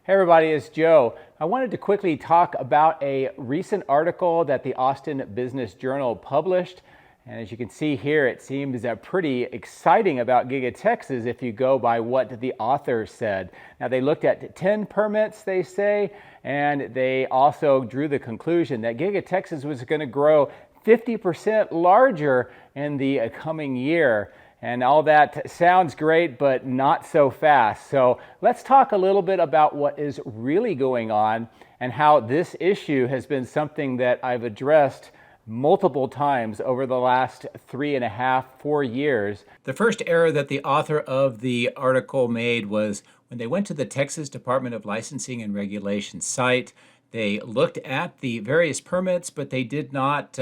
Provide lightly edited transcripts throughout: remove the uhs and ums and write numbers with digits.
Hey everybody, it's Joe. I wanted to quickly talk about a recent article that the Austin Business Journal published. And as you can see here, it seems pretty exciting about Giga Texas if you go by what the author said. Now, they looked at 10 permits, they say, and they also drew the conclusion that Giga Texas was going to grow 50% larger in the coming year. And all that sounds great, but not so fast. So let's talk a little bit about what is really going on and how this issue has been something that I've addressed multiple times over the last 3.5, 4 years. The first error that the author of the article made was when they went to the Texas Department of Licensing and Regulation site. They looked at the various permits, but they did not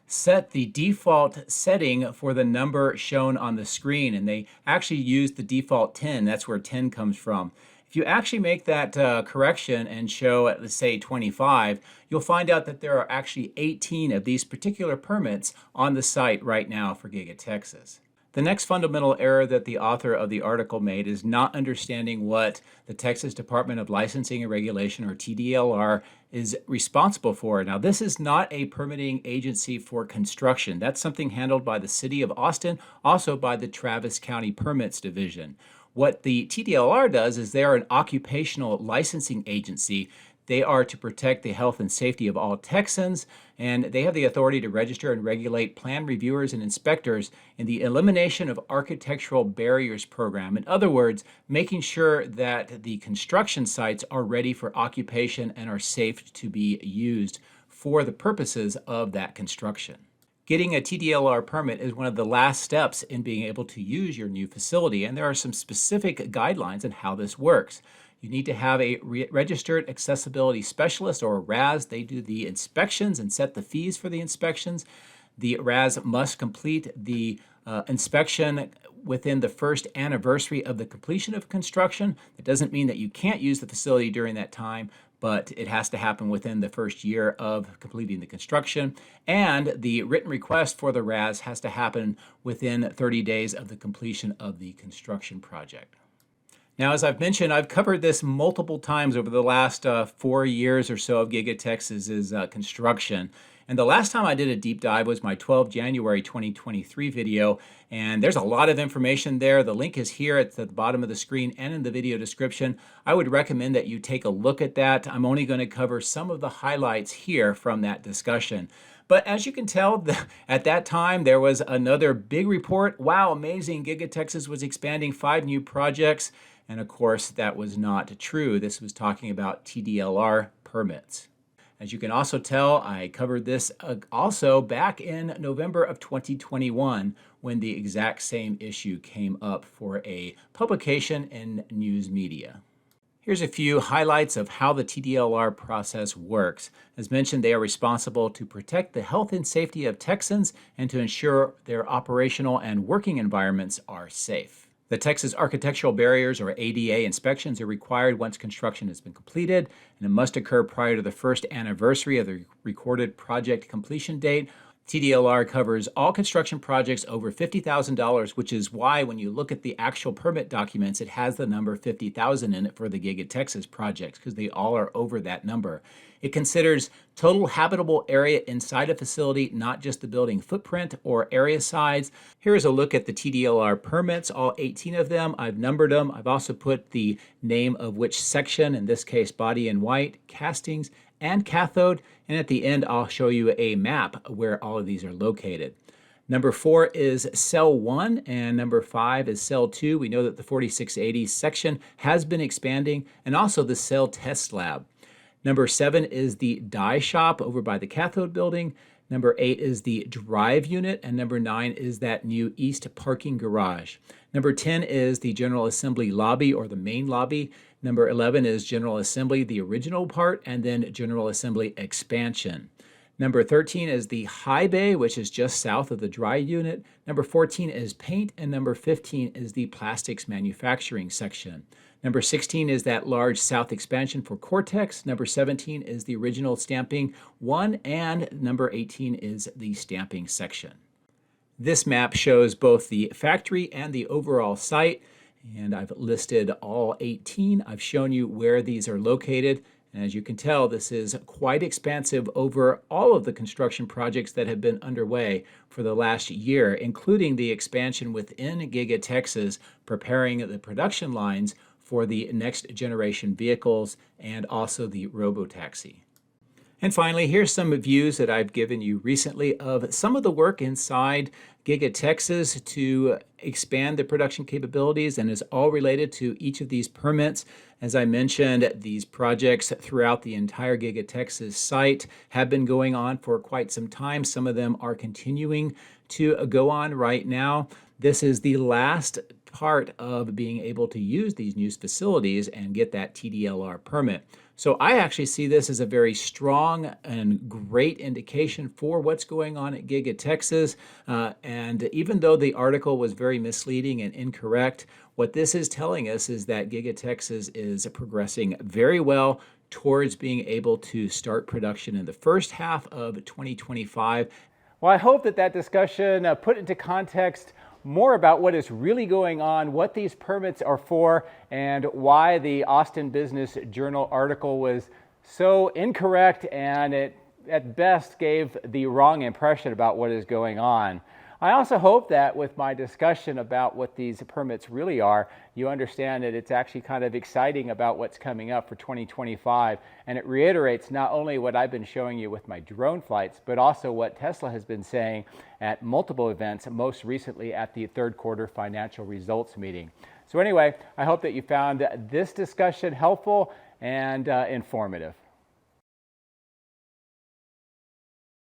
set the default setting for the number shown on the screen, and they actually used the default 10. That's where 10 comes from. If you actually make that correction and show, let's say, 25, you'll find out that there are actually 18 of these particular permits on the site right now for Giga Texas. The next fundamental error that the author of the article made is not understanding what the Texas Department of Licensing and Regulation, or TDLR, is responsible for. Now, this is not a permitting agency for construction. That's something handled by the City of Austin, also by the Travis County Permits Division. What the TDLR does is they are an occupational licensing agency. They are to protect the health and safety of all Texans, and they have the authority to register and regulate plan reviewers and inspectors in the Elimination of Architectural Barriers program. In other words, making sure that the construction sites are ready for occupation and are safe to be used for the purposes of that construction. Getting a TDLR permit is one of the last steps in being able to use your new facility, and there are some specific guidelines on how this works. You need to have a registered accessibility specialist, or a RAS. They do the inspections and set the fees for the inspections. The RAS must complete the inspection within the first anniversary of the completion of construction. That doesn't mean that you can't use the facility during that time, but it has to happen within the first year of completing the construction. And the written request for the RAS has to happen within 30 days of the completion of the construction project. Now, as I've mentioned, I've covered this multiple times over the last 4 years or so of Giga Texas's construction. And the last time I did a deep dive was my 12 January 2023 video. And there's a lot of information there. The link is here at the bottom of the screen and in the video description. I would recommend that you take a look at that. I'm only going to cover some of the highlights here from that discussion. But as you can tell, at that time, there was another big report. Wow, amazing. Giga Texas was expanding 5 new projects. And of course, that was not true. This was talking about TDLR permits. As you can also tell, I covered this also back in November of 2021 when the exact same issue came up for a publication in news media. Here's a few highlights of how the TDLR process works. As mentioned, they are responsible to protect the health and safety of Texans and to ensure their operational and working environments are safe. The Texas Architectural Barriers, or ADA, inspections are required once construction has been completed, and it must occur prior to the first anniversary of the recorded project completion date. TDLR covers all construction projects over $50,000, which is why when you look at the actual permit documents, it has the number 50,000 in it for the Giga Texas projects, because they all are over that number. It considers total habitable area inside a facility, not just the building footprint or area size. Here's a look at the TDLR permits, all 18 of them. I've numbered them. I've also put the name of which section, in this case body in white, castings, and cathode. And at the end, I'll show you a map where all of these are located. Number 4 is cell 1, and number 5 is cell 2. We know that the 4680 section has been expanding, and also the cell test lab. Number 7 is the die shop over by the cathode building. Number 8 is the drive unit, and number 9 is that new east parking garage. Number 10 is the General Assembly lobby, or the main lobby. Number 11 is General Assembly, the original part, and then General Assembly expansion. Number 13 is the high bay, which is just south of the dry unit. Number 14 is paint, and number 15 is the plastics manufacturing section. Number 16 is that large south expansion for Cortex. Number 17 is the original stamping 1, and number 18 is the stamping section. This map shows both the factory and the overall site. And I've listed all 18. I've shown you where these are located. And as you can tell, this is quite expansive over all of the construction projects that have been underway for the last year, including the expansion within Giga Texas, preparing the production lines for the next generation vehicles and also the robotaxi. And finally, here's some views that I've given you recently of some of the work inside Giga Texas to expand the production capabilities, and is all related to each of these permits. As I mentioned, these projects throughout the entire Giga Texas site have been going on for quite some time. Some of them are continuing to go on right now. This is the last part of being able to use these new facilities and get that TDLR permit. So I actually see this as a very strong and great indication for what's going on at Giga Texas. And even though the article was very misleading and incorrect, what this is telling us is that Giga Texas is progressing very well towards being able to start production in the first half of 2025. Well, I hope that discussion put into context more about what is really going on, what these permits are for, and why the Austin Business Journal article was so incorrect and it at best gave the wrong impression about what is going on. I also hope that with my discussion about what these permits really are, you understand that it's actually kind of exciting about what's coming up for 2025. And it reiterates not only what I've been showing you with my drone flights, but also what Tesla has been saying at multiple events, most recently at the third quarter financial results meeting. So anyway, I hope that you found this discussion helpful and informative.